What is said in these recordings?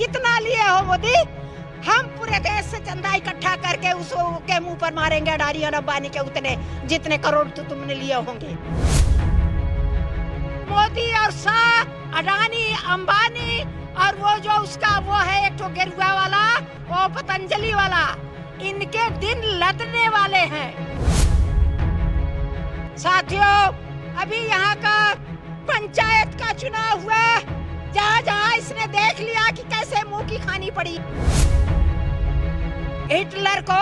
कितना लिए हो मोदी? हम पूरे देश से चंदा इकट्ठा करके उसके मुंह पर मारेंगे अडानी और अंबानी के उतने जितने करोड़ तो तुमने लिए होंगे। मोदी और शाह, अडानी, अंबानी और वो जो उसका वो है एक तो गेरुआ वाला, वो पतंजलि वाला, इनके दिन लदने वाले हैं। साथियों, अभी यहाँ का पंचायत का चुनाव हुआ, जहाँ जहाँ इसने देख लिया कि कैसे मुंह की खानी पड़ी। हिटलर को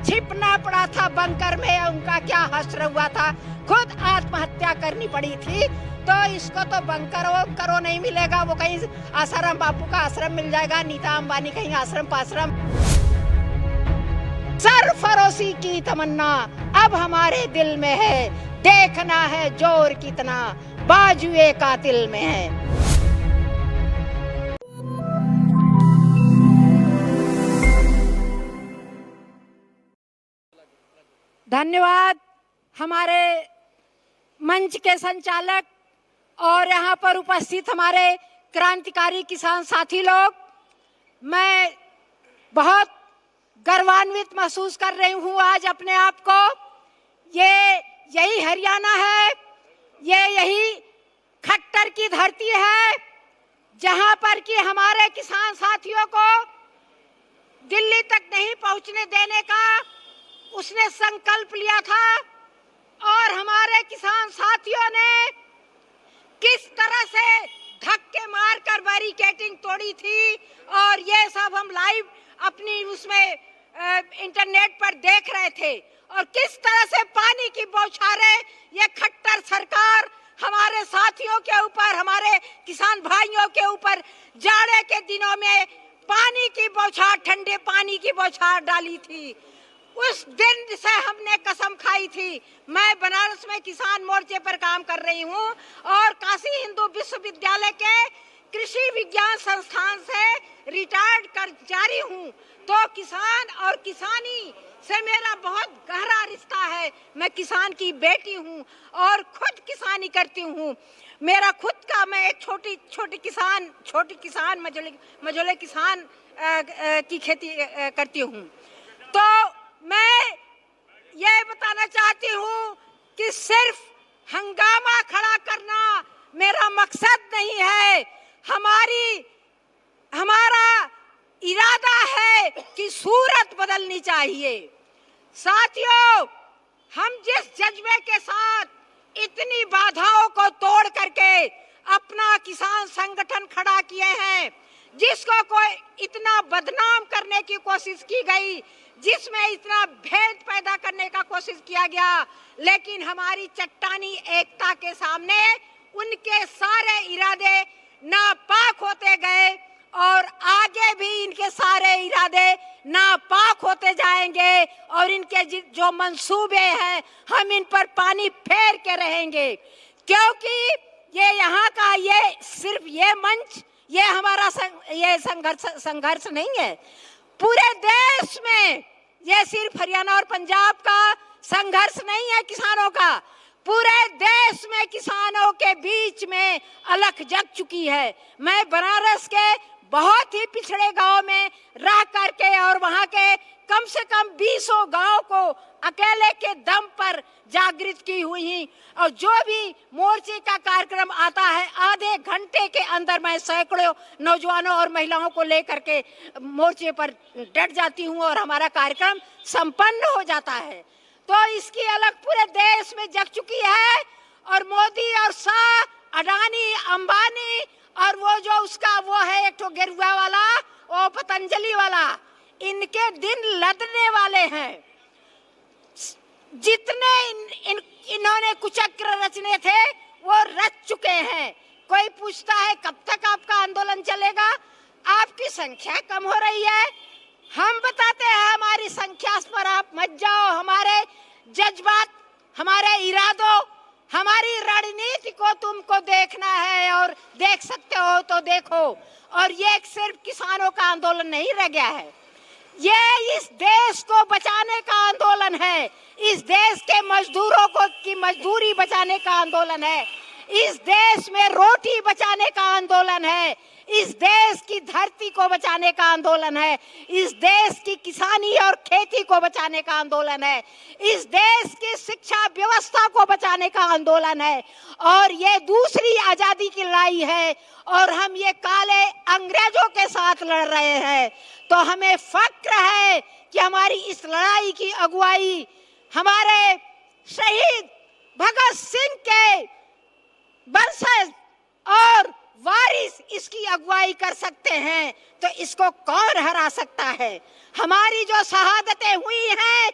छिपना पड़ा था बंकर में, उनका क्या हश्र हुआ था, खुद आत्महत्या करनी पड़ी थी। तो इसको तो बंकर करो नहीं मिलेगा, वो कहीं आसाराम बापू का आश्रम मिल जाएगा, नीता अंबानी कहीं आश्रम पाश्रम। सरफरोशी की तमन्ना अब हमारे दिल में है, देखना है जोर कितना बाजुए कातिल में है। धन्यवाद हमारे मंच के संचालक और यहाँ पर उपस्थित हमारे क्रांतिकारी किसान साथी लोग। मैं बहुत गर्वान्वित महसूस कर रही हूँ आज अपने आप को। यही हरियाणा है, यही खट्टर की धरती है, जहाँ पर कि हमारे किसान साथियों को दिल्ली तक नहीं पहुँचने देने का उसने संकल्प लिया था। और हमारे किसान साथियों ने किस तरह से धक्के मारकर बैरिकेडिंग तोड़ी थी, और ये सब हम लाइव अपनी उसमें इंटरनेट पर देख रहे थे। और किस तरह से पानी की बौछारें ये खट्टर सरकार हमारे साथियों के ऊपर, हमारे किसान भाइयों के ऊपर जाड़े के दिनों में पानी की बौछार, ठंडे पानी की बौछार डाली थी। उस दिन से हमने कसम खाई थी। मैं बनारस में किसान मोर्चे पर काम कर रही हूँ और काशी हिंदू विश्वविद्यालय के कृषि विज्ञान संस्थान से रिटायर्ड कर्मचारी हूँ। तो किसान और किसानी से मेरा बहुत गहरा रिश्ता है। मैं किसान की बेटी हूँ और खुद किसानी करती हूँ। मेरा खुद का, मैं एक छोटी किसान मझोले किसान की खेती करती हूँ। तो मैं ये बताना चाहती हूँ कि सिर्फ हंगामा खड़ा करना मेरा मकसद नहीं है। हमारा इरादा है कि सूरत बदलनी चाहिए। साथियों, हम जिस जज्बे के साथ इतनी बाधाओं को तोड़ करके अपना किसान संगठन खड़ा किए हैं, जिसको कोई इतना बदनाम करने की कोशिश की गई, जिसमें इतना भेद पैदा करने का कोशिश किया गया, लेकिन हमारी चट्टानी एकता के सामने उनके सारे इरादे नापाक होते गए और आगे भी इनके सारे इरादे नापाक होते जाएंगे। और इनके जो मंसूबे हैं, हम इन पर पानी फेर के रहेंगे, क्योंकि ये यहाँ का सिर्फ ये मंच, ये हमारा ये संघर्ष नहीं है। पूरे देश में ये सिर्फ हरियाणा और पंजाब का संघर्ष नहीं है किसानों का। पूरे देश में किसानों के बीच में अलख जग चुकी है। मैं बनारस के बहुत ही पिछड़े गांव में रह करके और वहां के कम से कम 20 गांव को अकेले के दम पर जागृत की हुई। और जो भी मोर्चे का कार्यक्रम आता है, आधे घंटे के अंदर मैं सैकड़ों नौजवानों और महिलाओं को लेकर के मोर्चे पर डट जाती हूँ और हमारा कार्यक्रम संपन्न हो जाता है। तो इसकी अलग पूरे देश में जग चुकी है। और मोदी और शाह, अडानी, अंबानी और वो जो उसका वो है एक तो गेरुआ वाला, वो पतंजलि वाला, इनके दिन लदने वाले हैं। जितने इन्होंने कुचक्र रचने थे वो रच चुके हैं। कोई पूछता है कब तक आपका आंदोलन चलेगा? आपकी संख्या कम हो रही है। हम बताते हैं हमारी संख्या पर आप मत जाओ। हमारे जज्बात, हमारे इरादों, हमारी रणनीति को तुमको देखना है और देख सकते हो तो देखो। और ये सिर्फ किसानों का आंदोलन नहीं रह गया है, ये इस देश को बचाने का आंदोलन है। इस देश के मजदूरों को की मजदूरी बचाने का आंदोलन है। इस देश में रोटी बचाने का आंदोलन है, इस देश की धरती को बचाने का आंदोलन है, इस देश की किसानी और खेती को बचाने का आंदोलन है, इस देश की शिक्षा व्यवस्था को बचाने का आंदोलन है। और ये दूसरी आजादी की लड़ाई है और हम ये काले अंग्रेजों के साथ लड़ रहे हैं। तो हमें फक्र है कि हमारी इस लड़ाई की अगुवाई हमारे शहीद भगत सिंह के वंशज और वारिस इसकी अगुवाई कर सकते हैं। तो इसको कौन हरा सकता है? हमारी जो शहादतें हुई हैं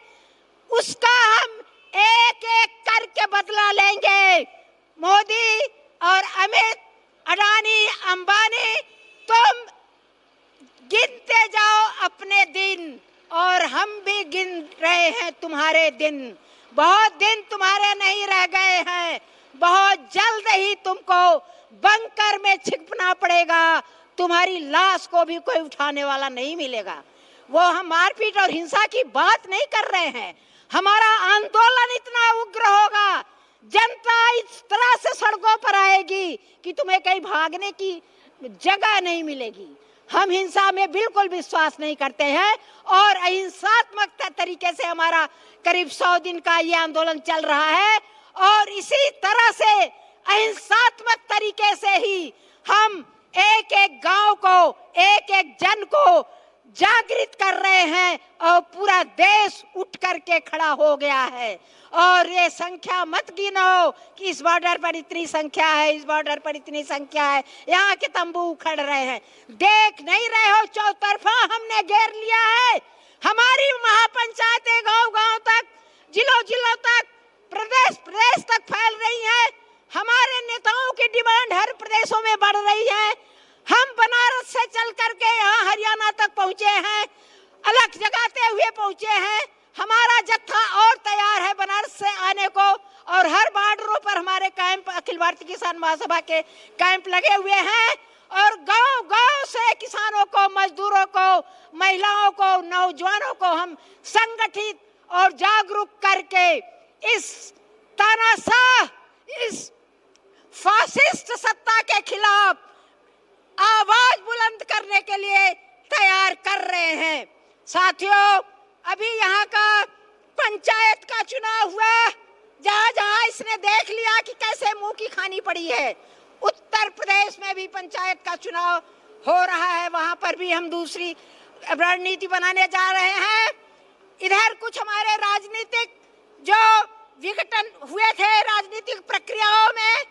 उसका हम एक एक करके बदला लेंगे। मोदी और अमित, अडानी, अंबानी, तुम गिनते जाओ अपने दिन और हम भी गिन रहे हैं तुम्हारे दिन। बहुत दिन तुम्हारे नहीं रह गए हैं, बहुत जल्द ही तुमको बंकर में छिपना पड़ेगा, तुम्हारी लाश को भी कोई उठाने वाला नहीं मिलेगा। वो हम मारपीट और हिंसा की बात नहीं कर रहे हैं, हमारा आंदोलन इतना उग्र होगा, जनता इस तरह से सड़कों पर आएगी कि तुम्हें कहीं भागने की जगह नहीं मिलेगी। हम हिंसा में बिल्कुल विश्वास नहीं करते हैं और अहिंसात्मक तरीके से हमारा करीब 100 दिन का ये आंदोलन चल रहा है और इसी तरह से अहिंसात्मक तरीके से ही हम एक एक गांव को, एक एक जन को जागृत कर रहे हैं और पूरा देश उठ करके खड़ा हो गया है। और ये संख्या मत गिनो कि इस बॉर्डर पर इतनी संख्या है, इस बॉर्डर पर इतनी संख्या है, यहाँ के तंबू उखड़ रहे हैं। देख नहीं रहे हो चौतरफा हमने घेर लिया है। हमारी महापंचायतें गांव गांव तक, जिलों जिलों तक, प्रदेश प्रदेश तक फैल रही है। हमारे नेताओं की डिमांड हर प्रदेशों में बढ़ रही है। हम बनारस से चल करके यहाँ हरियाणा तक पहुंचे हैं, अलग जगाते हुए पहुंचे हैं। हमारा जत्था और तैयार है बनारस से आने को और हर बॉर्डरों पर हमारे कैंप, अखिल भारतीय किसान महासभा के कैंप लगे हुए हैं और गांव गांव से किसानों को, मजदूरों को, महिलाओं को, नौजवानों को हम संगठित और जागरूक करके इस तानाशाह, इस फासिस्ट सत्ता के खिलाफ आवाज बुलंद करने के लिए तैयार कर रहे हैं। साथियों, अभी यहाँ का पंचायत का चुनाव हुआ, जहाँ जहाँ इसने देख लिया कि कैसे मुंह की खानी पड़ी है। उत्तर प्रदेश में भी पंचायत का चुनाव हो रहा है, वहां पर भी हम दूसरी रणनीति बनाने जा रहे हैं। इधर कुछ हमारे राजनीतिक जो विघटन हुए थे राजनीतिक प्रक्रियाओं में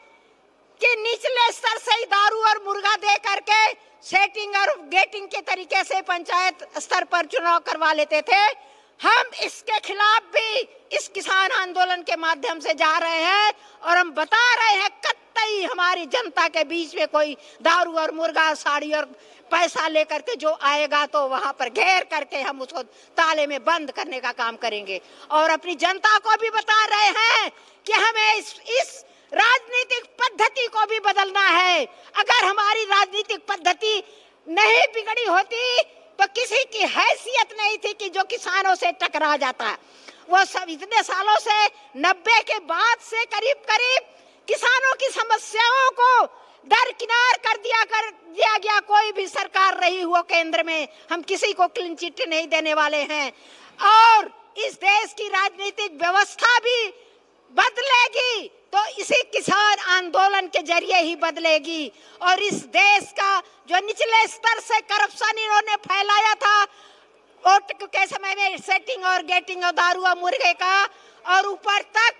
कि निचले स्तर से ही दारू और मुर्गा दे करके सेटिंग और गेटिंग के तरीके से पंचायत स्तर पर चुनाव करवा लेते थे, हम इसके खिलाफ भी इस किसान आंदोलन के माध्यम से जा रहे हैं और हम बता रहे हैं कतई हमारी जनता के बीच में कोई दारू और मुर्गा, साड़ी और पैसा लेकर के जो आएगा तो वहां पर घेर करके हम उसको ताले में बंद करने का काम करेंगे। और अपनी जनता को भी बता रहे हैं कि हमें इस राजनीतिक पद्धति को भी बदलना है। अगर हमारी राजनीतिक पद्धति नहीं बिगड़ी होती तो किसी की हैसियत नहीं थी कि जो किसानों से टकरा जाता। वो सब इतने सालों से 90 के बाद से करीब करीब किसानों की समस्याओं को दरकिनार कर दिया गया। कोई भी सरकार रही हो केंद्र में, हम किसी को क्लीन चिट नहीं देने वाले हैं और इस देश की राजनीतिक व्यवस्था भी बदलेगी तो इसी किसान आंदोलन के जरिए ही बदलेगी। और इस देश का जो निचले स्तर से करप्शन इन्होंने फैलाया था वोट के समय में, सेटिंग और गेटिंग और दारू और मुर्गे का, और ऊपर तक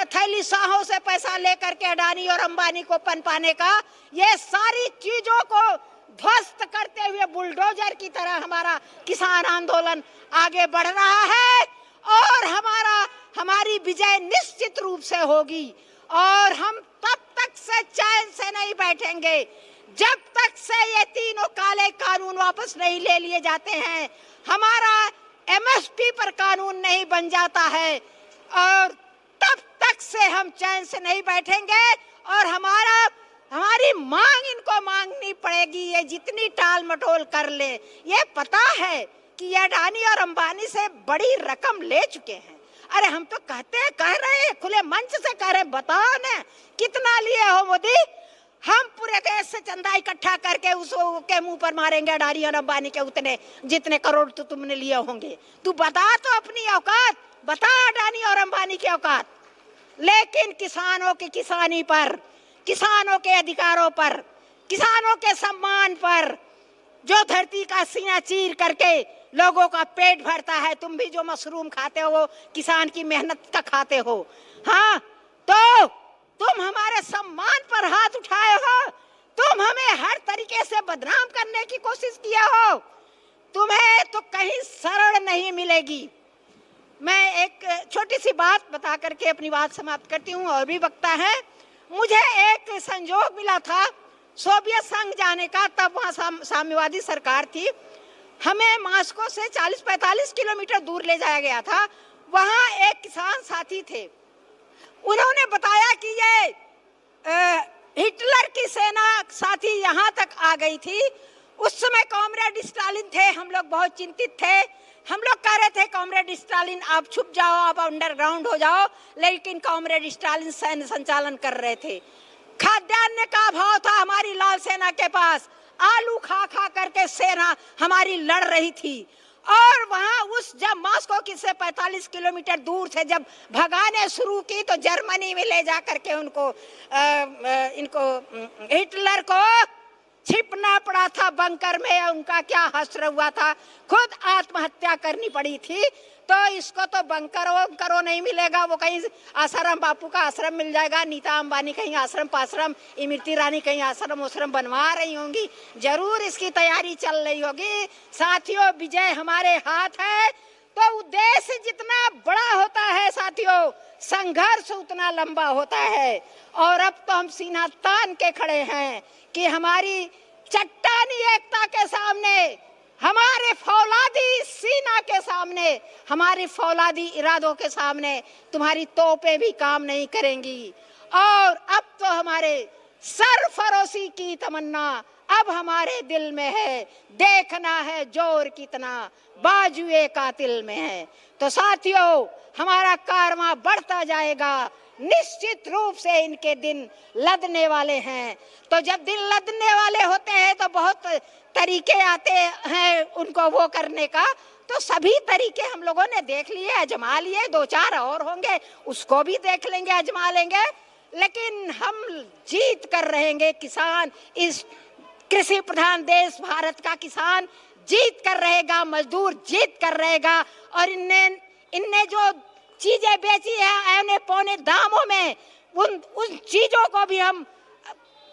थैली शाहों से पैसा लेकर के अडानी और अंबानी को पनपाने का, ये सारी चीजों को ध्वस्त करते हुए बुलडोजर की तरह हमारा किसान आंदोलन आगे बढ़ रहा है और हमारी विजय निश्चित रूप से होगी। और हम तब तक से चैन से नहीं बैठेंगे जब तक से ये तीनों काले कानून वापस नहीं ले लिए जाते हैं, हमारा एमएसपी पर कानून नहीं बन जाता है, और तब तक से हम चैन से नहीं बैठेंगे और हमारी मांग इनको मांगनी पड़ेगी। ये जितनी टाल मटोल कर ले, ये पता है कि ये अडानी और अंबानी से बड़ी रकम ले चुके हैं। अरे हम तो कह रहे हैं, खुले मंच से कह रहे हैं, बताओ ना कितना लिए हो मोदी। हम पूरे देश से चंदा इकट्ठा करके उसके मुंह पर मारेंगे अडानी और अंबानी के उतने जितने करोड़ तो तुमने लिए होंगे। तू बता तो अपनी औकात, बता अडानी और अंबानी की औकात। लेकिन किसानों की किसानी पर, किसानों के अधिकारों पर, किसानों के सम्मान पर, जो धरती का सीना चीर करके लोगों का पेट भरता है, तुम भी जो मशरूम खाते हो वो किसान की मेहनत का खाते हो। हाँ, तो तुम हमारे सम्मान पर हाथ उठाए हो, तुम हमें हर तरीके से बदनाम करने की कोशिश किया हो, तुम्हें तो कहीं शरण नहीं मिलेगी। मैं एक छोटी सी बात बता करके अपनी बात समाप्त करती हूँ। और भी वक्ता है, मुझे एक संजोग मिला था सोवियत संघ जाने का, तब वहाँ साम्यवादी सरकार थी। हमें मास्को से 40-45 किलोमीटर दूर ले जाया गया था। वहाँ एक किसान साथी थे, उन्होंने बताया कि ये हिटलर की सेना साथी यहाँ तक आ गई थी। उस समय कॉमरेड स्टालिन थे, हम लोग बहुत चिंतित थे। हम लोग कह रहे थे कॉमरेड स्टालिन आप छुप जाओ, आप अंडरग्राउंड हो जाओ, लेकिन कॉमरेड स्टालिन सैन्य संचालन कर रहे थे। खाद्यान्न का अभाव था हमारी लाल सेना के पास, आलू खा खा करके सेना हमारी लड़ रही थी। और वहां जब मास्को की से 45 किलोमीटर दूर से जब भगाने शुरू की तो जर्मनी में ले जा करके उनको इनको हिटलर को छिपना पड़ा था बंकर में। उनका क्या हश्र हुआ था, खुद आत्महत्या करनी पड़ी थी। तो इसको तो बंकरो नहीं मिलेगा, वो कहीं आश्रम, बापू का आश्रम मिल जाएगा। नीता अंबानी कहीं आश्रम पाश्रम, इमरती रानी कहीं आश्रम उश्रम बनवा रही होंगी, जरूर इसकी तैयारी चल रही होगी। साथियों, विजय हमारे हाथ है। तो उद्देश्य जितना बड़ा होता है साथियों, संघर्ष उतना लंबा होता है। और अब तो हम सीना तान के खड़े हैं कि हमारी चट्टानी एकता के सामने, हमारे फौलादी सीना के सामने, हमारे फौलादी इरादों के सामने तुम्हारी तोपें भी काम नहीं करेंगी। और अब तो हमारे सरफरोशी की तमन्ना अब हमारे दिल में है, देखना है जोर कितना बाजुए कातिल में है। तो साथियों, हमारा कारवां बढ़ता जाएगा, निश्चित रूप से इनके दिन लदने वाले हैं। तो जब दिन लदने वाले होते हैं तो बहुत तरीके आते हैं उनको वो करने का। तो सभी तरीके हम लोगों ने देख लिए, आजमा लिए, 2-4 और होंगे उसको भी देख लेंगे, आजमा लेंगे। लेकिन हम जीत कर रहेंगे। किसान, इस कृषि प्रधान देश भारत का किसान जीत कर रहेगा, मजदूर जीत कर रहेगा। और इनने जो चीजें बेची है औने पौने दामों में, उन चीजों को भी हम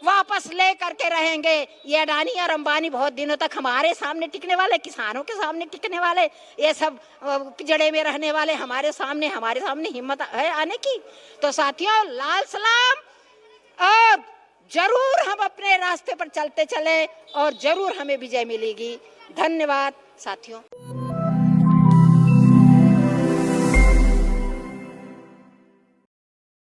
वापस ले करके रहेंगे। ये अडानी और अंबानी बहुत दिनों तक हमारे सामने टिकने वाले, किसानों के सामने टिकने वाले, ये सब पिंजड़े में रहने वाले हमारे सामने हिम्मत है आने की। तो साथियों, लाल सलाम। और जरूर हम अपने रास्ते पर चलते चले और जरूर हमें विजय मिलेगी। धन्यवाद साथियों।